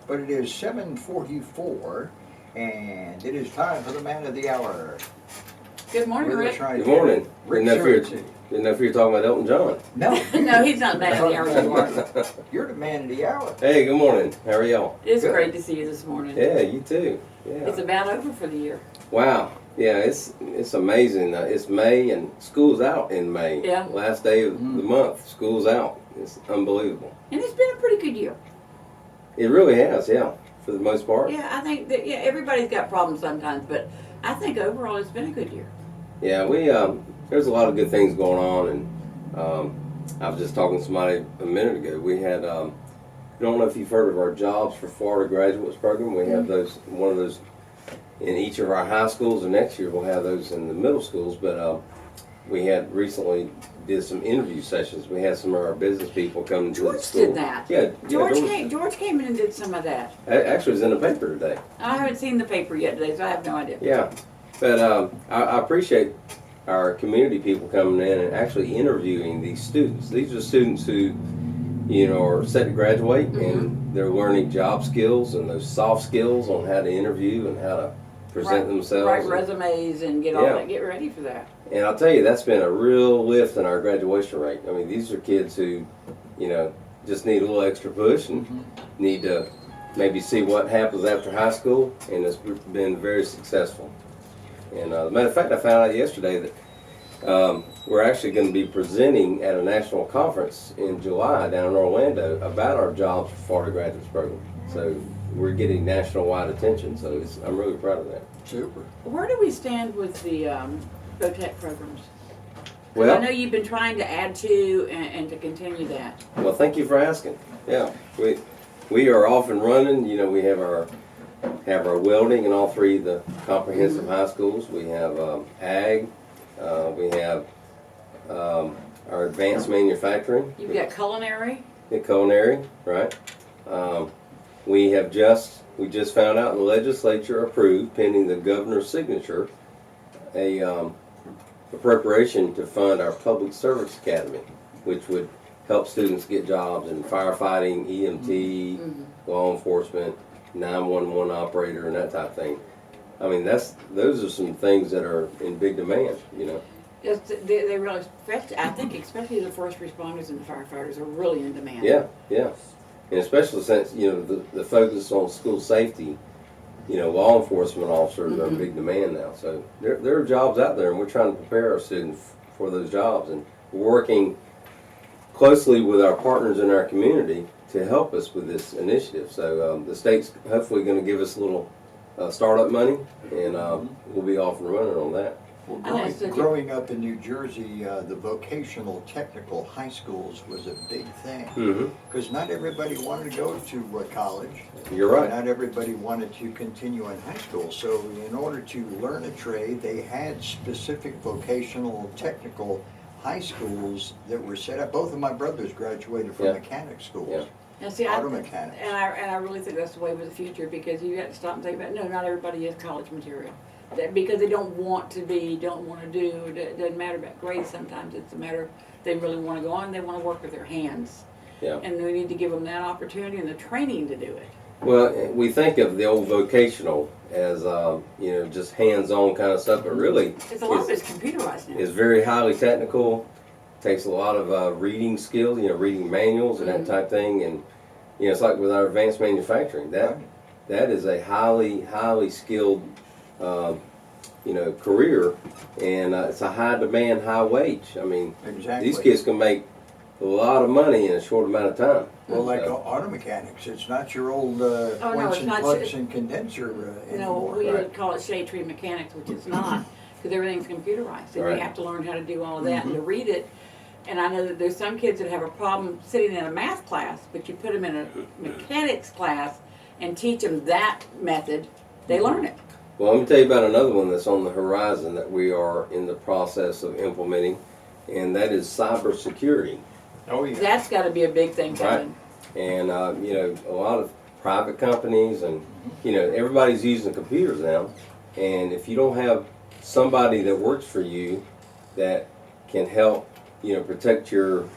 but it is 7:44, and it is time for the man of the hour. Good morning, We're Rick. trying Good to morning. Rick Didn't know if you were talking about Elton John. No, No, he's not mad at me. You are. you're the man of the hour. Hey, good morning. How are y'all? It's Good. great to see you this morning. Yeah, you too. It's Yeah. about over for the year. Wow. Yeah, it's amazing. It's May and school's out in May. Yeah. Last day of the month, school's out. It's unbelievable. And it's been a pretty good year. It really has, yeah, for the most part. Yeah, I think that, everybody's got problems sometimes, but I think overall it's been a good year. Yeah, we there's a lot of good things going on, and I was just talking to somebody a minute ago. We had I don't know if you've heard of our Jobs for Florida Graduates program. We have those, one of those in each of our high schools, and next year we'll have those in the middle schools. But we had recently did some interview sessions. We had some of our business people come to the George school. did that. Yeah, George came in and did some of that. Actually, it was in the paper today. I haven't seen the paper yet today, so I have no idea. Yeah, but I appreciate our community people coming in and actually interviewing these students. These are students who, you know, are set to graduate and they're learning job skills and those soft skills on how to interview and how to present themselves. Write resumes and get all that, get ready for that. And I'll tell you, that's been a real lift in our graduation rate. I mean, these are kids who, you know, just need a little extra push and need to maybe see what happens after high school, and it's been very successful. And as a matter of fact, I found out yesterday that we're actually going to be presenting at a national conference in July down in Orlando about our Jobs for Florida Graduates program. So we're getting national-wide attention, so I'm really proud of that. Super. Where do we stand with the VOTEC programs? Well, I know you've been trying to add to and to continue that. Well, thank you for asking. Yeah, we are off and running. You know, we have our welding in all three of the comprehensive high schools. We have ag. We have our advanced manufacturing. You've got culinary. The culinary, right? We just found out the legislature approved, pending the governor's signature, a appropriation to fund our public service academy, which would help students get jobs in firefighting, EMT, law enforcement, 911 operator, and that type of thing. I mean, those are some things that are in big demand, you know. Yes, they really, I think especially the first responders and the firefighters are really in demand. Yeah, yeah. And especially since, you know, the focus on school safety, you know, law enforcement officers are in big demand now. So there are jobs out there, and we're trying to prepare our students for those jobs. And we're working closely with our partners in our community to help us with this initiative. So the state's hopefully going to give us a little startup money, and we'll be off and running on that. Well, growing up in New Jersey, the vocational technical high schools was a big thing. Because not everybody wanted to go to college. You're right. Not everybody wanted to continue in high school. So in order to learn a trade, they had specific vocational technical high schools that were set up. Both of my brothers graduated from mechanic schools. Yeah. And see, Auto mechanics. And I really think that's the way with the future, because you have to stop and think about, no, not everybody is college material. Because they don't want to do, it doesn't matter about grades sometimes, it's a matter of they really want to go on, they want to work with their hands. Yeah. And we need to give them that opportunity and the training to do it. Well, we think of the old vocational as, you know, just hands-on kind of stuff, but really It's a lot of it's computerized now. It's very highly technical, takes a lot of reading skills, you know, reading manuals and that type of thing. And, you know, it's like with our advanced manufacturing, that is a highly skilled you know, career, and it's a high demand, high wage. I mean, these kids can make a lot of money in a short amount of time. Well, like auto mechanics, it's not your old points and plugs and condenser anymore. No, we would call it shade tree mechanics, which it's not, because everything's computerized, and you have to learn how to do all of that and to read it. And I know that there's some kids that have a problem sitting in a math class, but you put them in a mechanics class and teach them that method, they learn it. Well, let me tell you about another one that's on the horizon that we are in the process of implementing, and that is cybersecurity. Oh, yeah. That's got to be a big thing coming. Right. And, you know, a lot of private companies and, you know, everybody's using computers now. And if you don't have somebody that works for you that can help, you know, protect your...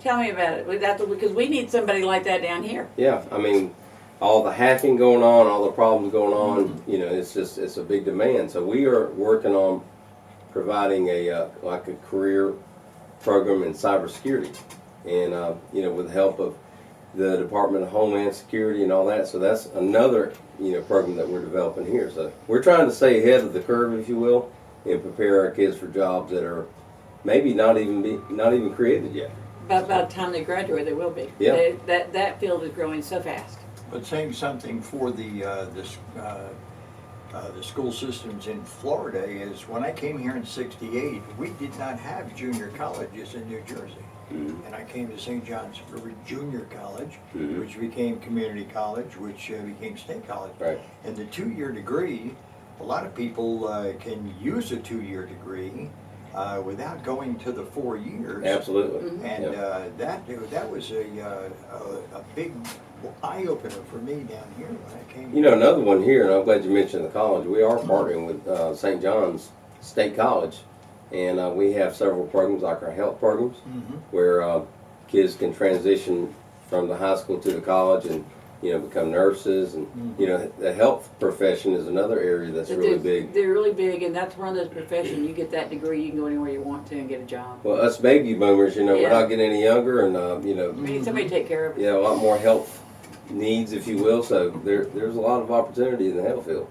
Tell me about it, because we need somebody like that down here. Yeah, I mean, all the hacking going on, all the problems going on, you know, it's a big demand. So we are working on providing like a career program in cybersecurity, and you know, with the help of the Department of Homeland Security and all that. So that's another, you know, program that we're developing here. So we're trying to stay ahead of the curve, if you will, and prepare our kids for jobs that are maybe not even created yet. By the time they graduate, they will be. Yeah. That field is growing so fast. But saying something for the school systems in Florida is, when I came here in '68, we did not have junior colleges in New Jersey. Mm-hmm. And I came to St. John's River Junior College, Mm-hmm. which became community college, which became state college. Right. And the 2-year degree, a lot of people can use a 2-year degree without going to the 4 years. Absolutely. And Yeah. that was a big eye opener for me down here when I came. You know, another one here, and I'm glad you mentioned the college. We are partnering with St. John's State College, and we have several programs, like our health programs, where kids can transition from the high school to the college and, you know, become nurses. And, you know, the health profession is another area that's really big. They're really big, and that's one of those professions. You get that degree, you can go anywhere you want to and get a job. Well, us baby boomers, you know, Yeah. we're not getting any younger, and, you know, We need somebody to take care of it. yeah, a lot more health needs, if you will. So there's a lot of opportunity in the health field.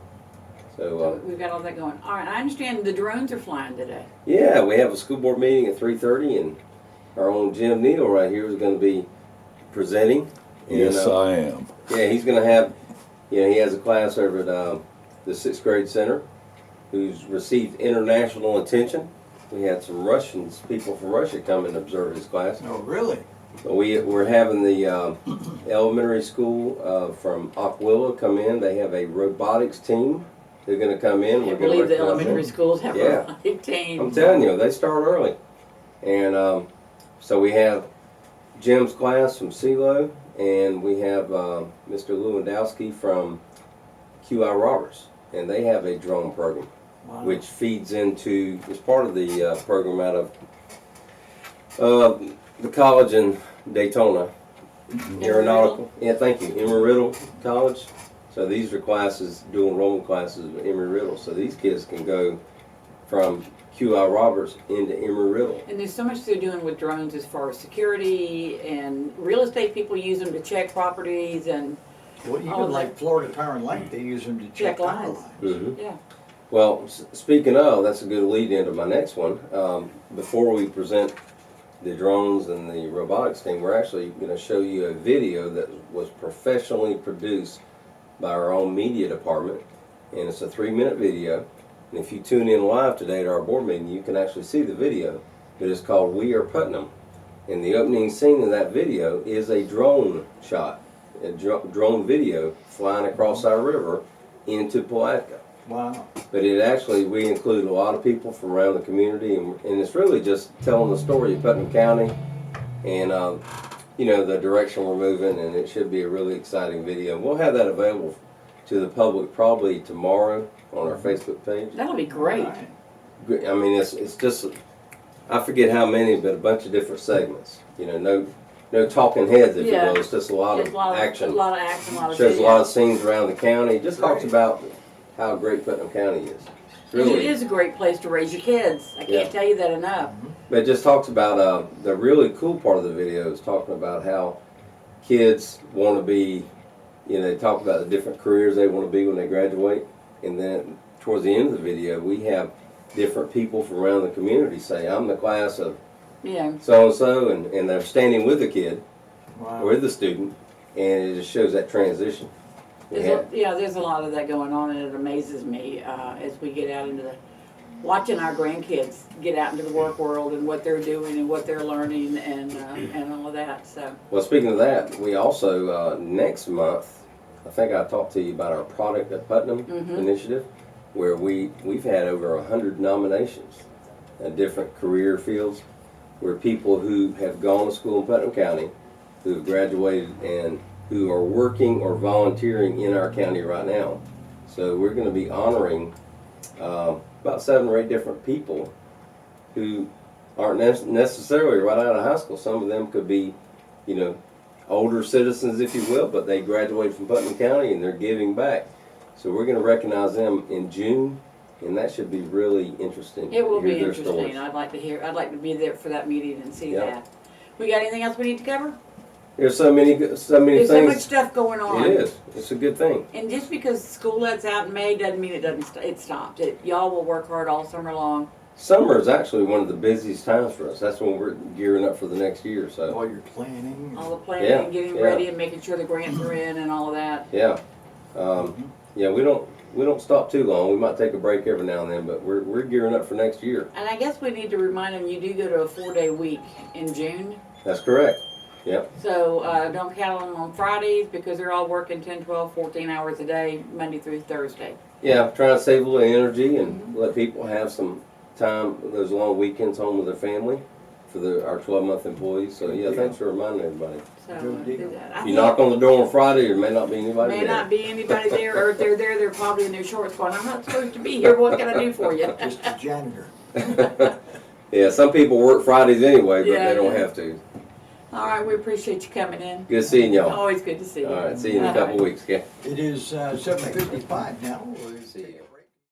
So We've got all that going. All right, I understand the drones are flying today. yeah, we have a school board meeting at 3:30, and our own Jim Needle right here is going to be presenting. And, Yes, I am. yeah, he's going to have, you know, he has a class over at the 6th grade center who's received international attention. We had some people from Russia come and observe his class. Oh, really? But we're having the elementary school from Aquila come in. They have a robotics team. They're going to come in. I We're can't gonna believe the recognize them. elementary schools have Yeah. a robotic team. I'm telling you, they start early. And so we have Jim's class from CeeLo, and we have Mr. Lewandowski from QI Roberts. And they have a drone program, Wow. which feeds into, it's part of the program out of the college in Daytona, aeronautical. Yeah, thank you, Embry-Riddle College. So these are classes, dual enrollment classes of Embry-Riddle. So these kids can go from QI Roberts into Embry-Riddle. And there's so much they're doing with drones as far as security, and real estate people use them to check properties and Well, all even of like that. Florida Tire and Light, they use them to check Check power lines. lines. Mm-hmm. yeah. Well, speaking of, that's a good lead into my next one. Before we present the drones and the robotics team, we're actually going to show you a video that was professionally produced by our own media department, and it's a 3-minute video. And if you tune in live today to our board meeting, you can actually see the video. But it's called "We Are Putnam," and the opening scene of that video is a drone shot, a drone video flying across our river into Palatka. Wow. But it actually, we include a lot of people from around the community, and it's really just telling the story of Putnam County and, you know, the direction we're moving, and it should be a really exciting video. We'll have that available to the public probably tomorrow on our Facebook page. That'll be great. All right. I mean, it's just, I forget how many, but a bunch of different segments. You know, no talking heads, if Yeah. you will. It's just a lot There's of a lot action. of action, a lot of Shows a video. lot of scenes around the county. It just talks Right. about how great Putnam County is. And it is a great place to raise your kids. I can't Yeah. tell you that enough. But it just talks about the really cool part of the video is talking about how kids want to be, you know, they talk about the different careers they want to be when they graduate. And then towards the end of the video, we have different people from around the community say, I'm the class of Yeah. so-and-so, and they're standing with the kid, Wow. or with the student, and it just shows that transition. We have- There's a lot of that going on, and it amazes me as we get out into watching our grandkids get out into the work world and what they're doing and what they're learning and all of that. So Well, speaking of that, we also, next month, I think I talked to you about our Product at Putnam initiative, where we've had over 100 nominations in different career fields, where people who have gone to school in Putnam County, who have graduated and who are working or volunteering in our county right now. So we're going to be honoring about 7 or 8 different people who aren't necessarily right out of high school. Some of them could be, you know, older citizens, if you will, but they graduated from Putnam County and they're giving back. So we're going to recognize them in June, and that should be really interesting. It will to hear be their interesting. stories. I'd like to be there for that meeting and see Yeah. that. We got anything else we need to cover? There's so many There's so much things. stuff going on. It is. It's a good thing. And just because school lets out in May doesn't mean it stopped. Y'all will work hard all summer long. Summer is actually one of the busiest times for us. That's when we're gearing up for the next year. So While you're planning. All the planning Yeah, and getting yeah. ready and making sure the grants are in and all of that. yeah, yeah. We don't stop too long. We might take a break every now and then, but we're gearing up for next year. And I guess we need to remind them you do go to a 4-day week in June. That's correct. Yep. So don't count on them on Fridays because they're all working 10, 12, 14 hours a day, Monday through Thursday. Yeah, trying to save a little energy and let people have some time, those long weekends home with their family for our 12-month employees. So yeah, thanks for reminding everybody. So Good deal. do that. I If you think knock on the door on Friday, there may not be anybody may there. not be anybody there, or if they're there, they're probably in their shorts going, I'm not supposed to be here, what can I do for you? Just a janitor. Yeah, some people work Fridays anyway, but Yeah, they don't yeah. have to. All right, we appreciate you coming in. Good seeing y'all. Always good to see you. All right, see you in a couple weeks. Okay. It is 7:55 now. See you.